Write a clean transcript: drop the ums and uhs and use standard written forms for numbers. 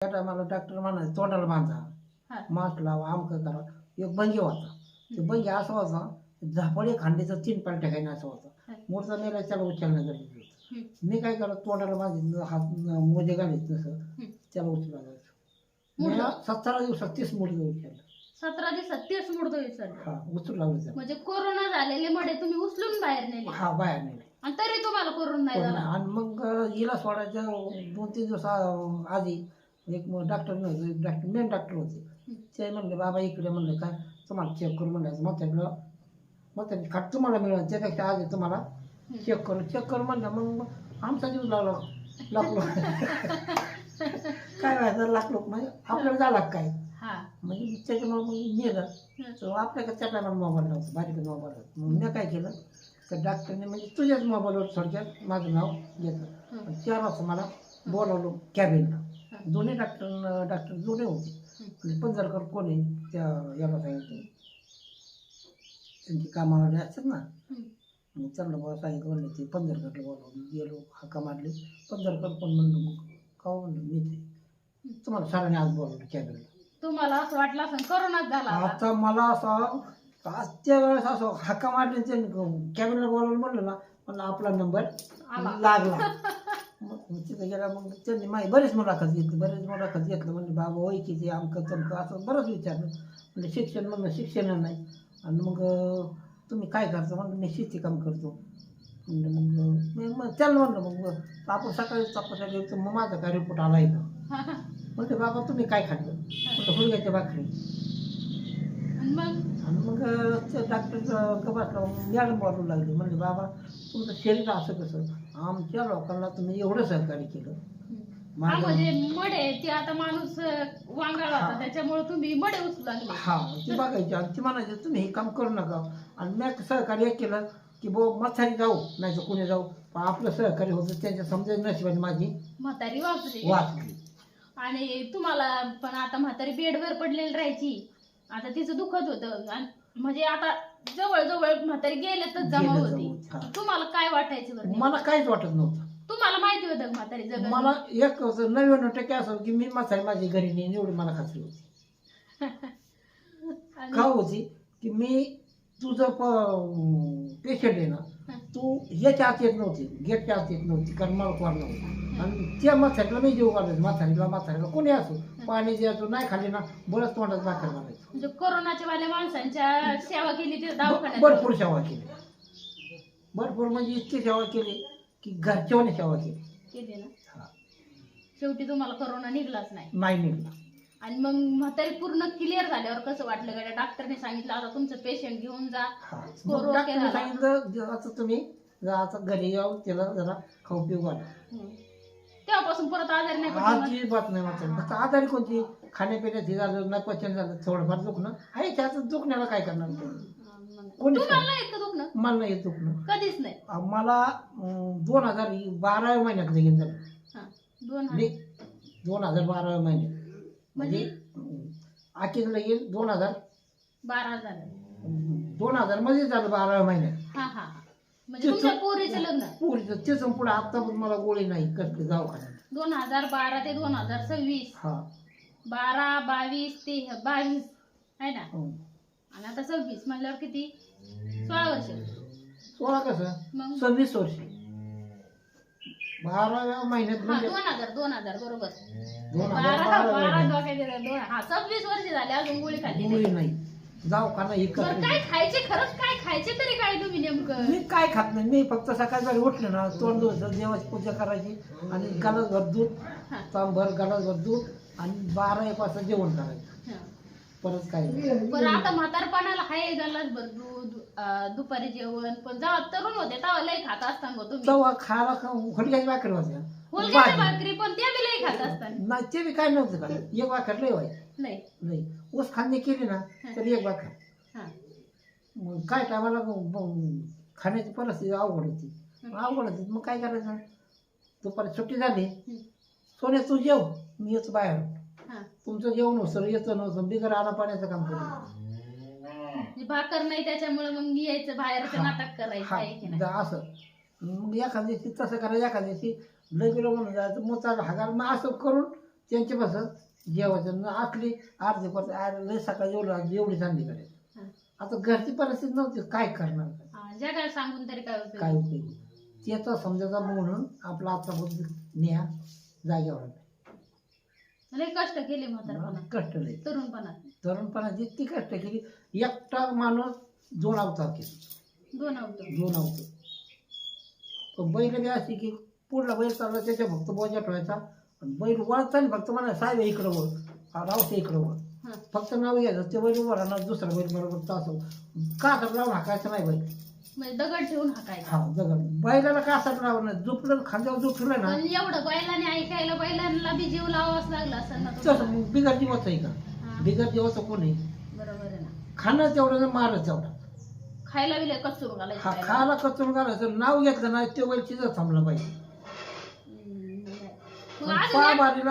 त्या टायमाला डॉक्टर म्हणायचं तोंडाला बांधा, हा. मास्क लावा, अमकं करा. एक भंगी होता. ते भंगी असा होता, झापडे खांडीचं 3 पालट्या काही असं होतं. हा. मोठा नेला त्याला उचलणं गरजेचं होतं. हम्म. मी काय करत तोंडाला बांधित हात मोजे घालायचं तसं त्याला उचला जायचं. मी मुडदं? 17 दिवसात 30 मुडदं उचललं. 17 दिवसात 30 मुडदं विसरले. हा उचलू लागलं त्याला. म्हणजे कोरोना झालेले मडे तुम्ही उचलून बाहेर नेले हा बाहेर नेले. आणि तरी तुम्हाला कोरोना नाही झाला. आणि मग हिला सोडायच्या 2-3 दिवस आधी एक डॉक्टर नव्हते, डॉक्टर मेन डॉक्टर होते. ते म्हणले बाबा इकडे म्हणले काय तुम्हाला चेक करू म्हणलं. मग त्यातलं खाट तुम्हाला मिळेल त्यापेक्षा आधी तुम्हाला चेक करू म्हणलं. मग आमचा जीव लागला लाकलो काय व्हायचं लाकलो म्हणजे आपल्याला झाला काय हा. म्हणजे त्याच्यामुळे मग नेलं. तर आपल्याकडे त्या टायमाला मोबाईल नव्हता, बारीक मोबाईल होता. मग मी काय केलं तर डॉक्टरने म्हणजे तुझ्याच मोबाईलवर थोडक्यात माझं नाव घेतलं. 4 वाजता मला बोलावलं कॅबिनला. दोन्ही डॉक्टर जुने होते. म्हणजे पंजरकर कोण आहे त्या याला सांगितलं त्यांची कामावाले असतात ना. मग त्यांना मला सांगितलं म्हणलं ते पंजरकरला बोलावलं. गेलो हाका मारली. पंजरकर पण म्हणलं मग का म्हणलं मी ते तुम्हाला सरांनी आज बोलावलं कॅबिनला. तुम्हाला असं वाटलं असं कोरोनाच झाला आता. आता मला असं आजच्या वेळेस असं हाका मारली त्यांनी कॅबिनला बोलावलं म्हणलं ना म्हणलं आपला नंबर लागला. मग तिथे गेला. मग त्यांनी माझी बरेच मुलाखत घेतलं. म्हणजे बाबा होय की ते आमकं तमकं असं बरंच विचारलं. म्हणजे शिक्षण म्हणलं शिक्षण नाही. आणि मग तुम्ही काय करता म्हणलं मी शेती काम करतो. म्हणजे मग त्याला म्हणलं मग आपण सकाळी तपासायला गेलो. मग माझा काय रिपोर्ट आला आहे का म्हणते बाबा तुम्ही काय खाल्लं म्हणलं हुलग्याच्या भाकरी. आणि मग ते डॉक्टर गबासला मॅडम बोलू लागली. म्हणले बाबा तुमचं शरीर असं कसं आमच्या लोकांना तुम्ही एवढं सहकार्य केलं. म्हणजे मडे ते आता माणूस वांगाळ होता त्याच्यामुळे तुम्ही मडे उचलू लागले. हा ती बघायची आणि ती म्हणायची तुम्ही हे काम करू नका. आणि मी सहकार्य केलं की बो म्हातारी जाऊ नाही तर कोणी जाऊ पण आपलं सहकार्य होतं. त्यांच्या समजा नशिबाने माझी म्हातारी वाचली. आणि तुम्हाला पण आता म्हातारी बेडवर पडलेली राहायची. आता तिचं दुखत होतं आणि म्हणजे आता जवळ म्हातारी गेले तर जमा होती. तुम्हाला काय वाटायचं बरं? मला काहीच वाटत नव्हतं. तुम्हाला माहिती होतं म्हातारी जगत? मला 99% असं की मी म्हातारी माझी घरी नेईन एवढी मला खात्री होती. का होती की मी तुझं पेशंट आहे ना तू याच्या आत येत नव्हती, गेटच्या आत येत नव्हती कारण मला कोण नव्हतं. आणि त्या म्हातारीला मी जीव घालायचो. म्हातारीला कोणी असो पाणी द्यायचो नाही खाली ना बरंच तोंडात भाकर घालायचो. म्हणजे कोरोनाच्या वाल्या माणसांच्या सेवा केली ते दवाखान्यात भरपूर सेवा केली. भरपूर म्हणजे इतकी सेवा केली की घरच्यावानी सेवा केली ना. शेवटी तुम्हाला कोरोना निघलाच नाही निघला. आणि मग म्हातारी पूर्ण क्लिअर झाल्यावर कसं वाटलं का? डॉक्टरने सांगितलं आता तुमचं पेशंट घेऊन जा. डॉक्टरने सांगितलं आता तुम्ही आता घरी जाऊन त्याला जरा खाऊ पिऊ घाला. तेव्हापासून परत आजारी नाही आजची बात नाही मात्र फक्त आजारी कोणती खाण्यापिण्याची झालं नाही पचन झालं थोडंफार दुखणं आहे. त्याचं दुखण्याला काय करणार कोणी मला नाही येत दुखणं. मला नाही येत दुखणं कधीच नाही. मला 2012 महिन्यात लगीन झालं. 2012 महिन्यात म्हणजे आखीच लगीन 2000 मध्ये झालं 12 महिन्यात. म्हणजे तुमच्या पोरीचं लग्न पोरीचं त्याचं पुढे आता मला गोळी नाही कसली दवाखान्यात 2012 ते 2026. 12, 22, 22 आहे ना. आणि आता 26 म्हणल्यावर किती 16 वर्ष. 16 कसं मग 26 वर्ष 12व्या महिन्यात म्हणजे 2000 बरोबर. 26 वर्ष झाले अजून गोळी खाल्ली गोळी नाही. दवाखाना काय खायचे खरंच काय खायचे तरी काय तुम्ही नेमकं? मी काय खात नाही. मी फक्त सकाळी उठले ना तोंड धुवायचं देवाची पूजा करायची आणि गलासभर दूध तांबर गलासभर दूध आणि 12-1 वाजता जेवण करायचं परत काय नाही. पण आता म्हातारपणाला हाय गलासभर दूध दुपारी जेवण. पण जेव्हा तरुण होते तेव्हा लय खात असताना तुम्ही. तेव्हा खायला हुलग्याची भाकरी होत्या. हुलग्याची भाकरी पण ते बी लय खात असताना नाही ते बी काय नव्हतं का एक भाकर लय व्हायची नाही. ऊस खांदे केली ना तर एक भाकर. मग काय टायमाला खाण्याची परिस्थिती अवघड होती. मग काय करायचं दुपारी सुट्टी झाली सोन्या तू जेव मी येतो बाहेर. तुमचं जेवण होतं येतं नव्हतं बिगर आला पाण्याचं काम करतो. भाकर नाही त्याच्यामुळे मग यायचं बाहेरचं नाटक करायचं असं. मग एखाद्या दिवशी तसं करायचं एखाद्या दिवशी लय बिलो म्हणून जायचं मग चालू हागार मग असं करून त्यांच्यापासून जेवायचं असली अर्धे परत लय सकाळी एवढी चांगली करायची. हा. आता घरची परिस्थिती नव्हती, काय करणार जगाला सांगून तरी काय उपयोग? काय उपयोग. त्याचा समजायचा म्हणून आपला आता न्या जागेवर आला. लय कष्ट केले म्हातारपणात, कष्ट लय तरुणपणात इतकी कष्ट केली. एकटा माणूस 2 अवतार केले, 2 अवतार. 2 अवतार. पण बैल बी अशी की पुढला बैल चालला त्याच्या फक्त बोजा ठेवायचा, आणि बैल वळताना फक्त म्हणा साहेब इकडं वळ, रावते इकडं वळ, हा. फक्त नाव घ्यायचं. ते बैल उभं राहणार, दुसरा बैल बरोबर तास कासर लावून हाकायचं नाही बैल. म्हणजे दगड ठेवून हाकायचा. हा दगड बैलाला कासर लावून नाही, झोपलं खांद्यावर झोपलं ना पण एवढं बैलाने ऐकायला बैलांना बी जीव लावावाच लागला असेल ना तसं तुम्हाला. मग बिगर जीवाचं आहे का? हा. बिगर जीवाचं कोण आहे? बरोबर आहे ना. खाणं तेवढं आणि मारलं तेवढं. खायला बी लय कचरून घालायचं हा खायला. खायला कचरून घालायचं, नाव घेतलं नाही ते बैल चिजत थांबलं पाहिजे. नाही. मग पण अजून पहा एक- बारीला